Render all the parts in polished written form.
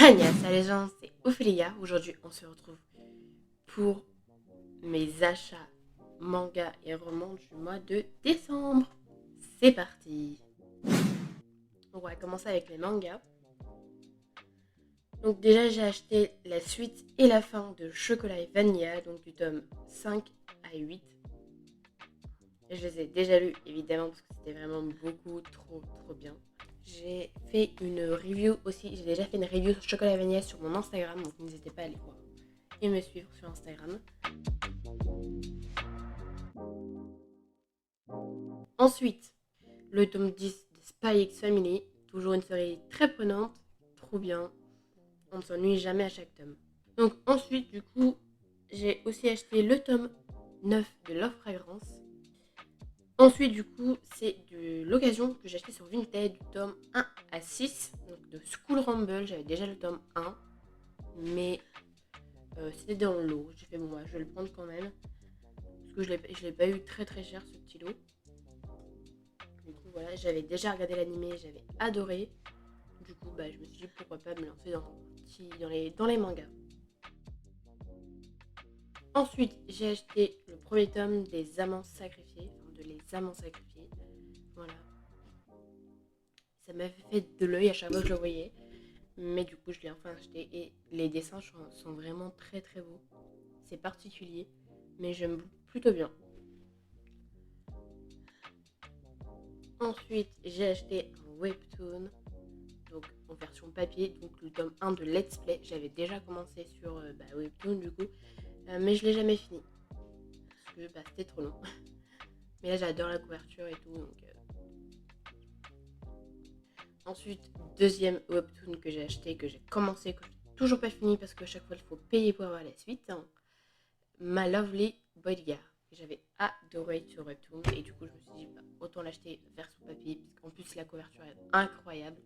Agnès, les gens, c'est Ophélia. Aujourd'hui, on se retrouve pour mes achats manga et romans du mois de décembre. C'est parti. On va commencer avec les mangas. Donc déjà, j'ai acheté la suite et la fin de Chocolat et Vanilla, donc du tome 5 à 8. Et je les ai déjà lus, évidemment, parce que c'était vraiment beaucoup, trop bien. J'ai fait une review aussi, j'ai déjà fait une review sur Chocolat et Vanilla sur mon Instagram, donc n'hésitez pas à aller voir et me suivre sur Instagram. Ensuite, le tome 10 de Spy X Family, toujours une série très prenante, trop bien, on ne s'ennuie jamais à chaque tome. Donc ensuite, du coup, j'ai aussi acheté le tome 9 de Love Fragrance. Ensuite, du coup, c'est de l'occasion que j'ai acheté sur Vinted du tome 1 à 6, donc de School Rumble. J'avais déjà le tome 1, mais c'était dans le lot. J'ai fait bon, je vais le prendre quand même, parce que je l'ai pas eu très cher ce petit lot. Du coup, voilà, j'avais déjà regardé l'animé, j'avais adoré. Du coup, je me suis dit pourquoi pas me lancer dans les mangas. Ensuite, j'ai acheté le premier tome des Amants Sacrifiés, de Les Amants Sacrifiés. Voilà. Ça m'avait fait de l'œil à chaque fois que je le voyais. Mais du coup, je l'ai enfin acheté et les dessins sont vraiment très beaux. C'est particulier, mais j'aime plutôt bien. Ensuite, j'ai acheté un webtoon, donc en version papier, donc le tome 1 de Let's Play. J'avais déjà commencé sur webtoon du coup, mais je l'ai jamais fini parce que c'était trop long. Mais là, j'adore la couverture et tout, donc. Ensuite, deuxième webtoon que j'ai acheté, que j'ai commencé, que je n'ai toujours pas fini parce que chaque fois il faut payer pour avoir la suite. My Lovely Bodyguard. J'avais adoré ce webtoon et du coup je me suis dit autant l'acheter version papier parce qu'en plus la couverture est incroyable.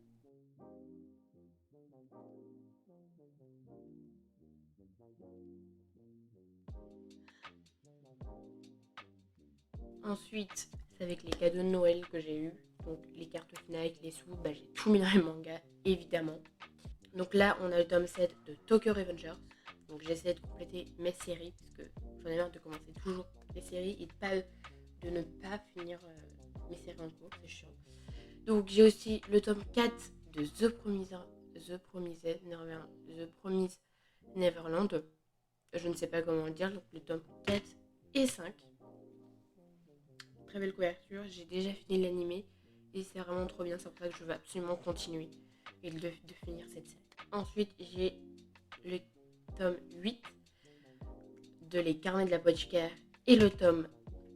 Ensuite, c'est avec les cadeaux de Noël que j'ai eu, donc les cartes Fnac, les sous, j'ai tout mis dans les mangas évidemment. Donc là on a le tome 7 de Tokyo Revengers. Donc j'essaie de compléter mes séries parce que j'en ai marre de commencer toujours les séries et de ne pas finir mes séries en cours, c'est chiant. Donc j'ai aussi le tome 4 de The Promised Neverland. Je ne sais pas comment le dire, donc le tome 4 et 5. Très belle couverture, j'ai déjà fini l'animé et c'est vraiment trop bien, c'est pour ça que je veux absolument continuer et de finir cette série. Ensuite j'ai le tome 8 de Les Carnets de l'apothicaire et le tome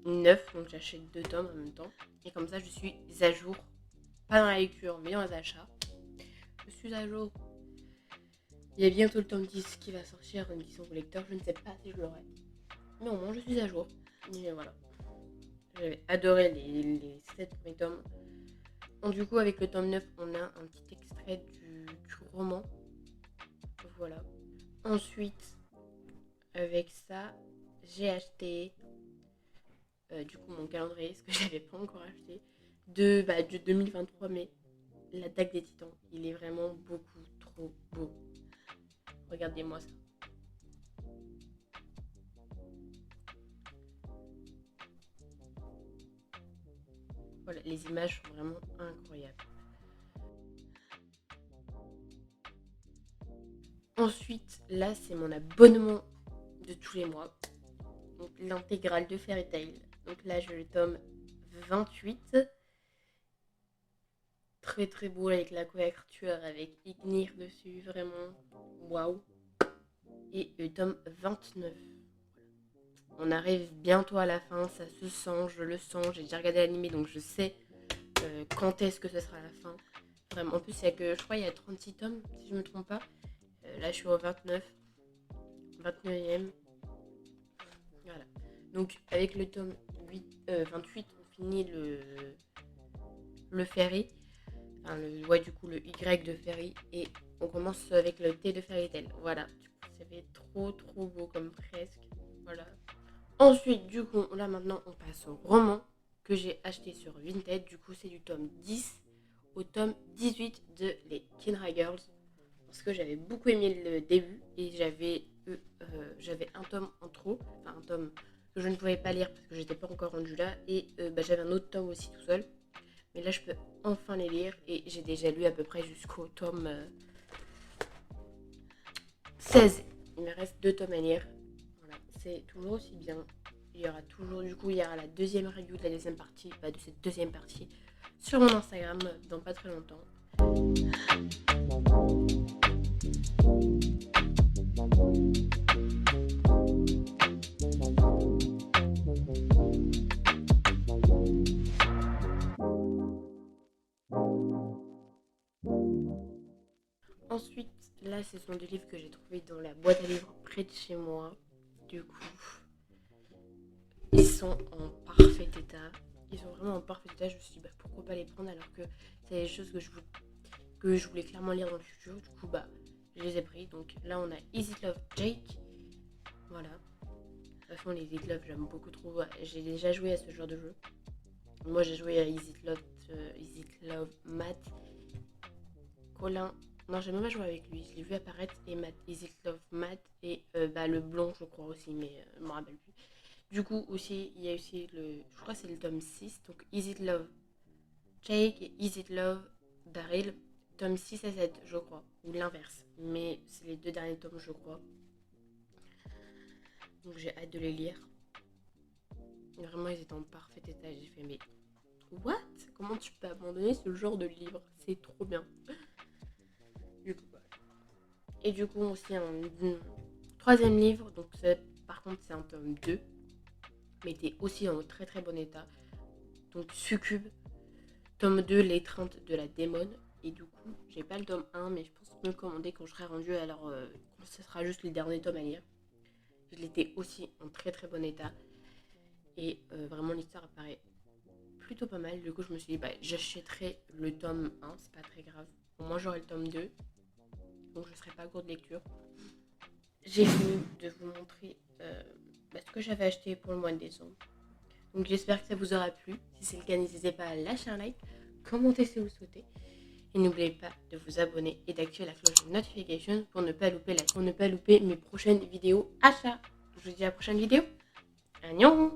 9, donc j'achète 2 tomes en même temps. Et comme ça je suis à jour, pas dans la lecture mais dans les achats. Je suis à jour. Il y a bientôt le tome 10 qui va sortir, une édition pour lecteur, je ne sais pas si je l'aurai. Mais au moins je suis à jour. Et voilà. J'avais adoré les 7 premiers tomes. Donc, du coup avec le tome 9 on a un petit extrait du roman. Voilà. Ensuite avec ça j'ai acheté du coup mon calendrier, ce que j'avais pas encore acheté, de 2023, mais l'attaque des titans, il est vraiment beaucoup trop beau. Regardez-moi ça. Voilà, les images sont vraiment incroyables. Ensuite, là c'est mon abonnement de tous les mois, donc l'intégrale de Fairy Tail. Donc là je le tome 28, très beau avec la couverture avec Ignir dessus, vraiment waouh. Et le tome 29. On arrive bientôt à la fin, ça se sent, je le sens, j'ai déjà regardé l'animé donc je sais quand est-ce que ce sera la fin. Vraiment, en plus il y a que, je crois il y a 36 tomes si je me trompe pas. Là je suis au 29e. Voilà. Donc avec le tome 28 on finit le ferry. Enfin du coup le Y de ferry et on commence avec le T de Fairy Tail. Voilà, du coup ça fait trop beau comme presque. Voilà. Ensuite, du coup, là maintenant, on passe au roman que j'ai acheté sur Vinted. Du coup, c'est du tome 10 au tome 18 de Les Kinra Girls. parce que j'avais beaucoup aimé le début et j'avais un tome en trop, enfin un tome que je ne pouvais pas lire parce que j'étais pas encore rendue là, et j'avais un autre tome aussi tout seul. Mais là je peux enfin les lire et j'ai déjà lu à peu près jusqu'au tome 16. Il me reste 2 tomes à lire. Voilà, c'est toujours aussi bien. Il y aura toujours, du coup, il y aura la deuxième review de la deuxième partie, de cette deuxième partie, sur mon Instagram dans pas très longtemps. Ensuite, là, ce sont des livres que j'ai trouvés dans la boîte à livres près de chez moi. Du coup, ils sont en parfait état. Ils sont vraiment en parfait état. Je me suis dit, pourquoi pas les prendre alors que c'est des choses que je voulais clairement lire dans le futur. Du coup, je les ai pris. Donc là, on a Is It Love Jake. Voilà. De toute façon, les Is It Love, j'aime beaucoup trop. J'ai déjà joué à ce genre de jeu. Moi, j'ai joué à Is It Love Matt. Colin. Non, j'ai même pas joué avec lui. Je l'ai vu apparaître. Et Matt, Is It Love Matt. Et le blond, je crois aussi. Mais je me rappelle plus. Du coup, aussi, il y a aussi je crois que c'est le tome 6. Donc, Is It Love Jake et Is It Love Daryl. Tome 6 à 7, je crois. Ou l'inverse. Mais c'est les 2 derniers tomes, je crois. Donc, j'ai hâte de les lire. Vraiment, ils étaient en parfait état. J'ai fait, mais what? Comment tu peux abandonner ce genre de livre? C'est trop bien. Du coup, voilà. Et du coup, aussi un 3e livre. Donc, par contre, c'est un tome 2. Mais était aussi en très très bon état. Donc Succube, tome 2, l'étreinte de la démone. Et du coup, j'ai pas le tome 1, mais je pense me le commander quand je serai rendue. Alors, ce sera juste les derniers tomes à lire. Je l'étais aussi en très très bon état. Et vraiment, l'histoire apparaît plutôt pas mal. Du coup, je me suis dit, j'achèterai le tome 1, c'est pas très grave. Au moins, j'aurai le tome 2. Donc, je serai pas à court de lecture. J'ai fini de vous montrer ce que j'avais acheté pour le mois de décembre. Donc j'espère que ça vous aura plu. Si c'est le cas, n'hésitez pas à lâcher un like, commenter si vous souhaitez. Et n'oubliez pas de vous abonner et d'activer la cloche de notification pour ne pas louper mes prochaines vidéos achats. Je vous dis à la prochaine vidéo. Annyeong!